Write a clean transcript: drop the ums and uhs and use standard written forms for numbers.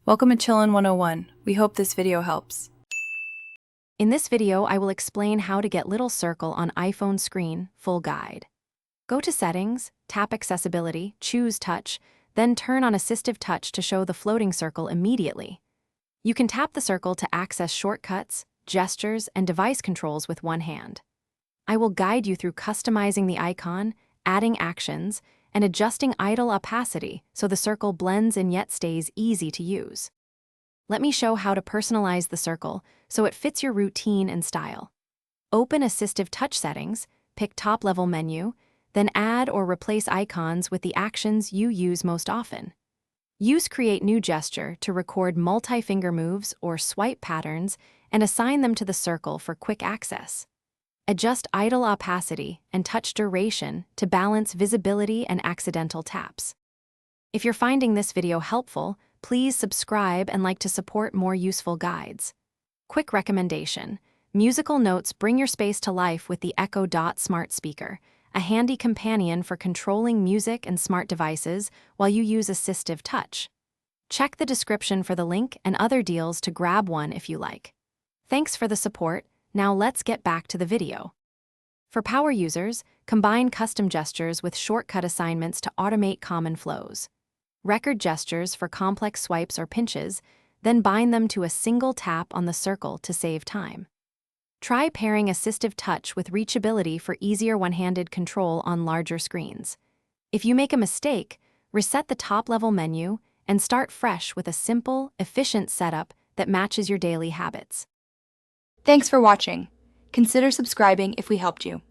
Welcome to Chillin' 101. We hope this video helps. In this video, I will explain how to get little circle on iPhone screen, full guide. Go to Settings, tap Accessibility, choose Touch, then turn on Assistive Touch to show the floating circle immediately. You can tap the circle to access shortcuts, gestures, and device controls with one hand. I will guide you through customizing the icon, adding actions, and adjusting idle opacity so the circle blends in yet stays easy to use. Let me show how to personalize the circle so it fits your routine and style. Open Assistive Touch settings, pick top-level menu, then add or replace icons with the actions you use most often. Use Create New Gesture to record multi-finger moves or swipe patterns and assign them to the circle for quick access. Adjust idle opacity and touch duration to balance visibility and accidental taps. If you're finding this video helpful, please subscribe and like to support more useful guides. Quick recommendation: musical notes bring your space to life with the Echo Dot smart speaker, a handy companion for controlling music and smart devices while you use Assistive Touch. Check the description for the link and other deals to grab one if you like. Thanks for the support. Now let's get back to the video. For power users, combine custom gestures with shortcut assignments to automate common flows. Record gestures for complex swipes or pinches, then bind them to a single tap on the circle to save time. Try pairing Assistive Touch with reachability for easier one-handed control on larger screens. If you make a mistake, reset the top-level menu and start fresh with a simple, efficient setup that matches your daily habits. Thanks for watching. Consider subscribing if we helped you.